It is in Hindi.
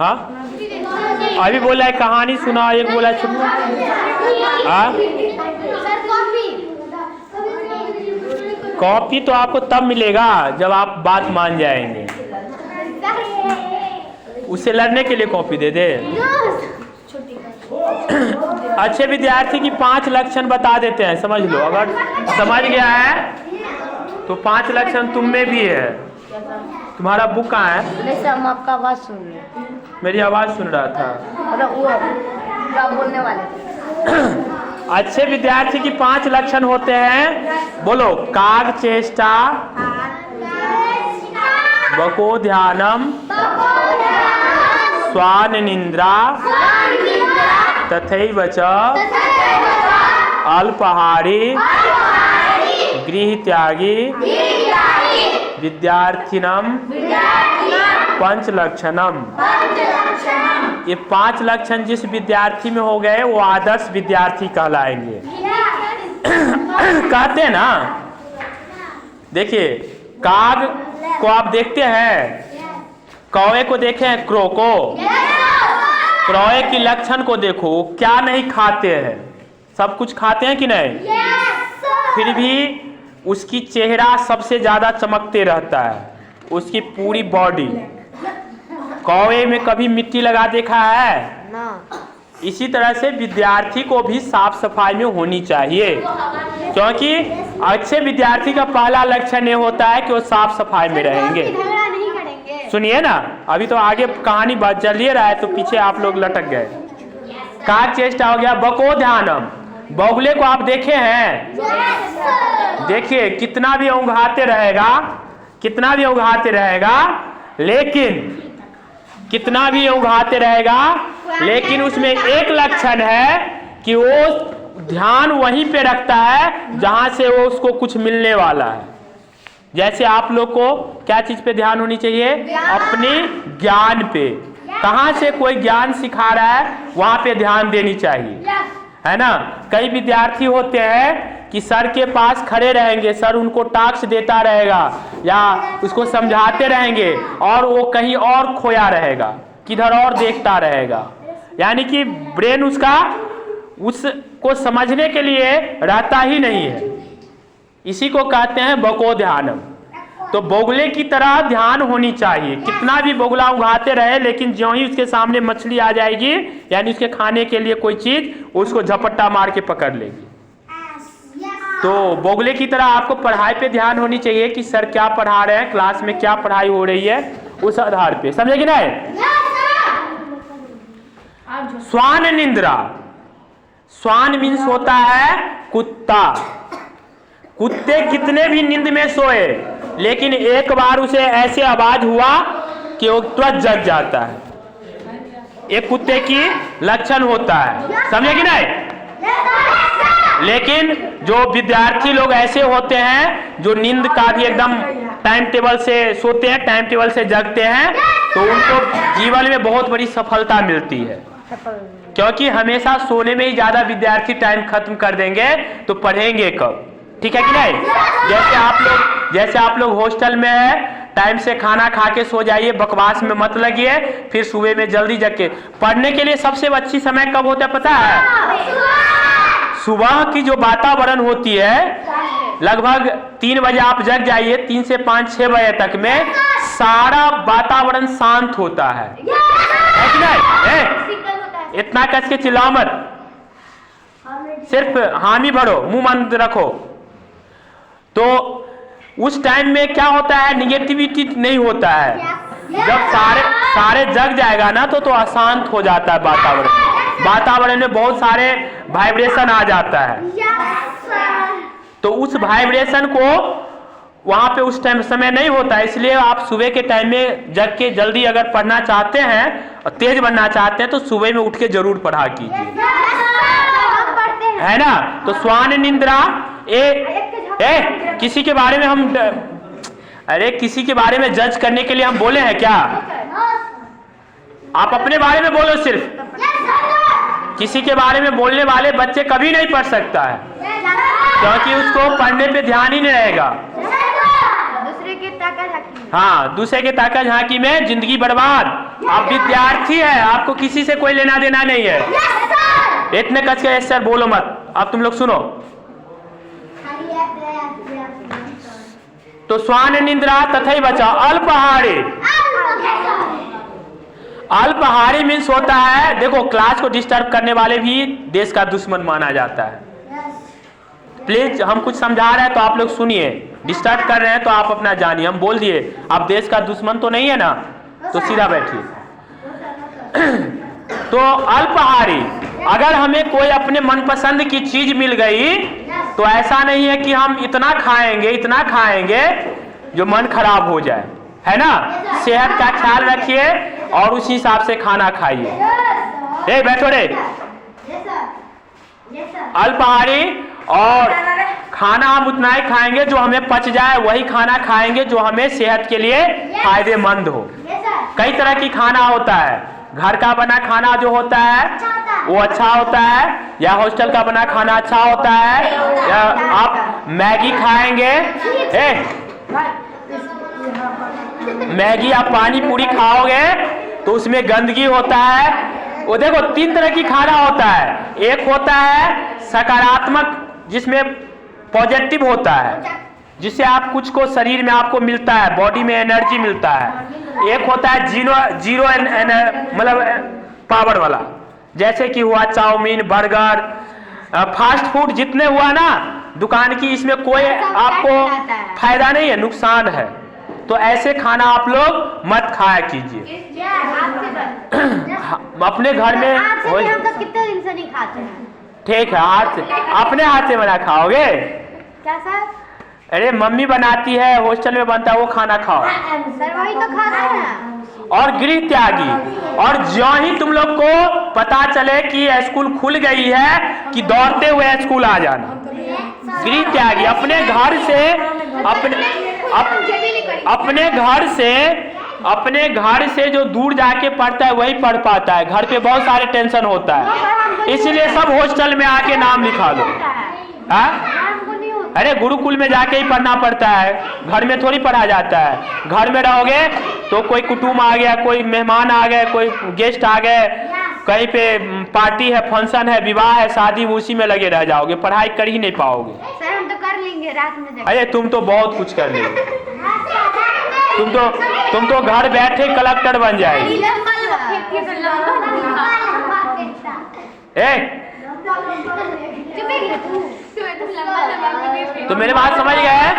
हाँ अभी बोला है कहानी सुना, एक बोला है चुप। हाँ कॉपी तो आपको तब मिलेगा जब आप बात मान जाएंगे। उससे लड़ने के लिए कॉपी दे दे। अच्छे विद्यार्थी की 5 लक्षण बता देते हैं, समझ लो। अगर समझ गया है तो 5 लक्षण तुम में भी है। तुम्हारा बुक कहाँ है? नहीं सर, हम आपका आवाज सुन रहे हैं। मेरी आवाज सुन रहा था। मतलब वो जो आप बोलने वाले थे। अच्छे विद्यार्थी की 5 लक्षण होते हैं, बोलो। काग चेष्टा, बको ध्यानम, स्वान निंद्रा, तथैव च अल्पाहारी, गृह त्यागी, विद्यार्थिनम पंच लक्षणम। ये 5 लक्षण जिस विद्यार्थी में हो गए वो आदर्श विद्यार्थी कहलाएंगे। कहते हैं ना, देखिए काग को आप देखते हैं, कौवे को देखे हैं, क्रो को। कौवे की लक्षण को देखो, क्या नहीं खाते हैं, सब कुछ खाते हैं कि नहीं, फिर भी उसकी चेहरा सबसे ज्यादा चमकते रहता है, उसकी पूरी बॉडी। कौवे में कभी मिट्टी लगा देखा है ना? इसी तरह से विद्यार्थी को भी साफ सफाई में होनी चाहिए, क्योंकि अच्छे विद्यार्थी का पहला लक्षण ये होता है कि वो साफ सफाई में रहेंगे। सुनिए ना, अभी तो आगे कहानी चल ही रहा है तो पीछे आप लोग लटक गए। काग चेष्टा हो गया। बको ध्यानम, बगुले को आप देखे हैं? देखिए कितना भी उंघाते रहेगा, कितना भी उंघाते रहेगा, लेकिन कितना भी उंघाते रहेगा, लेकिन उसमें एक लक्षण है कि वो ध्यान वहीं पे रखता है जहां से वो उसको कुछ मिलने वाला है। जैसे आप लोग को क्या चीज पे ध्यान होनी चाहिए? अपने ज्ञान पे। कहां से कोई ज्ञान सिखा रहा है वहां पे ध्यान देनी चाहिए, है ना। कई विद्यार्थी होते हैं कि सर के पास खड़े रहेंगे, सर उनको टास्क देता रहेगा या उसको समझाते रहेंगे और वो कहीं और खोया रहेगा, किधर और देखता रहेगा, यानी कि ब्रेन उसका उसको समझने के लिए रहता ही नहीं है। इसी को कहते हैं बको ध्यानम। तो बोगले की तरह ध्यान होनी चाहिए। कितना भी बोगला उगाते रहे, लेकिन ज्यों ही उसके सामने मछली आ जाएगी, यानी उसके खाने के लिए कोई चीज, उसको झपट्टा मार के पकड़ लेगी। तो बोगले की तरह आपको पढ़ाई पे ध्यान होनी चाहिए कि सर क्या पढ़ा रहे हैं, क्लास में क्या पढ़ाई हो रही है, उस आधार पे, समझे कि नहीं। स्वान निंद्रा, स्वान मीन्स होता है कुत्ता। कुत्ते कितने भी नींद में सोए, लेकिन एक बार उसे ऐसे आवाज हुआ कि वो तुरंत जग जाता है। एक कुत्ते की लक्षण होता है, समझे कि नहीं। लेकिन जो विद्यार्थी लोग ऐसे होते हैं जो नींद का भी एकदम टाइम टेबल से सोते हैं, टाइम टेबल से जगते हैं, तो उनको जीवन में बहुत बड़ी सफलता मिलती है, क्योंकि हमेशा सोने में ही ज्यादा विद्यार्थी टाइम खत्म कर देंगे तो पढ़ेंगे कब, ठीक है कि नहीं। जैसे आप लोग हॉस्टल में है, टाइम से खाना खा के सो जाइए, बकवास में मत लगिए, फिर सुबह में जल्दी जग के पढ़ने के लिए सबसे अच्छी समय कब होता है पता है? सुबह की जो वातावरण होती है, लगभग 3 बजे आप जग जाइए, 3 से 5-6 बजे तक में सारा वातावरण शांत होता है कि नहीं। इतना कस के चिल्लाओ मत, सिर्फ हामी भरो, मुंह बंद रखो। तो उस टाइम में क्या होता है, निगेटिविटी नहीं होता है। जब सारे जग जाएगा ना तो अशांत हो जाता है वातावरण में बहुत सारे वाइब्रेशन आ जाता है। तो उस वाइब्रेशन को वहां पे उस टाइम समय नहीं होता है, इसलिए आप सुबह के टाइम में जग के जल्दी अगर पढ़ना चाहते हैं और तेज बनना चाहते हैं तो सुबह में उठ के जरूर पढ़ा कीजिए, है ना। तो स्वान निंद्रा, किसी के बारे में हम, अरे किसी के बारे में जज करने के लिए हम बोले हैं क्या? आप अपने बारे में बोलो सिर्फ। किसी के बारे में बोलने वाले बच्चे कभी नहीं पढ़ सकता है, क्योंकि उसको पढ़ने पे ध्यान ही नहीं रहेगा। दूसरे के ताका झांकी में जिंदगी बर्बाद। आप विद्यार्थी है, आपको किसी से कोई लेना देना नहीं है। इतने कच के यस सर बोलो मत। अब तुम लोग सुनो। तो स्वान निंद्रा तथा बचा अल्पहारी। अल्पहारी मीन्स होता है, देखो क्लास को डिस्टर्ब करने वाले भी देश का दुश्मन माना जाता है। प्लीज हम कुछ समझा रहे हैं तो आप लोग सुनिए, डिस्टर्ब कर रहे हैं तो आप अपना जानिए। हम बोल दिए आप देश का दुश्मन तो नहीं है ना, तो सीधा बैठिए। तो अल्पहारी, अगर हमें कोई अपने मनपसंद की चीज मिल गई तो ऐसा नहीं है कि हम इतना खाएंगे जो मन खराब हो जाए, है ना। सेहत का ख्याल रखिए और उसी हिसाब से खाना खाइए। बैठो रे। अल्पहारी, और खाना हम उतना ही खाएंगे जो हमें पच जाए, वही खाना खाएंगे जो हमें सेहत के लिए फायदेमंद हो। कई तरह की खाना होता है, घर का बना खाना जो होता है वो अच्छा होता है, या हॉस्टल का बना खाना अच्छा होता है, या आप मैगी खाएंगे, मैगी आप पानी पूरी खाओगे तो उसमें गंदगी होता है। वो देखो 3 तरह की खाना होता है। एक होता है सकारात्मक, जिसमें पॉजिटिव होता है, जिससे आप कुछ को शरीर में आपको मिलता है, बॉडी में एनर्जी मिलता है। एक होता है जीरो मतलब पावर वाला, जैसे कि हुआ चाउमीन, बर्गर, फास्ट फूड जितने हुआ ना दुकान की, इसमें कोई आपको फायदा नहीं है, नुकसान है। तो ऐसे खाना आप लोग मत खाया कीजिए। अपने घर में हम तो कितने दिन से नहीं खाते हैं। ठीक है, हाथ से, अपने हाथ से बना खाओगे क्या सर? अरे मम्मी बनाती है, हॉस्टल में बनता है, वो खाना खाओ। सर वही तो खाते हैं। और गृह त्यागी, और जो ही तुम लोग को पता चले कि स्कूल खुल गई है कि दौड़ते हुए स्कूल आ जाना। गृह त्यागी, अपने घर से जो दूर जाके पढ़ता है वही पढ़ पाता है। घर पे बहुत सारे टेंशन होता है, इसीलिए सब हॉस्टल में आके नाम लिखा लो। अरे गुरुकुल में जाके ही पढ़ना पड़ता है, घर में थोड़ी पढ़ा जाता है। घर में रहोगे तो कोई कुटुंब आ गया, कोई मेहमान आ गए, कोई गेस्ट आ गए, कहीं पे पार्टी है, फंक्शन है, विवाह है, शादी, उसी में लगे रह जाओगे, पढ़ाई कर ही नहीं पाओगे। सर हम तो कर लेंगे रात में। अरे तुम तो बहुत कुछ कर लेंगे, तुम तो घर बैठे कलेक्टर बन जाएगी। तो मेरी बात समझ गए?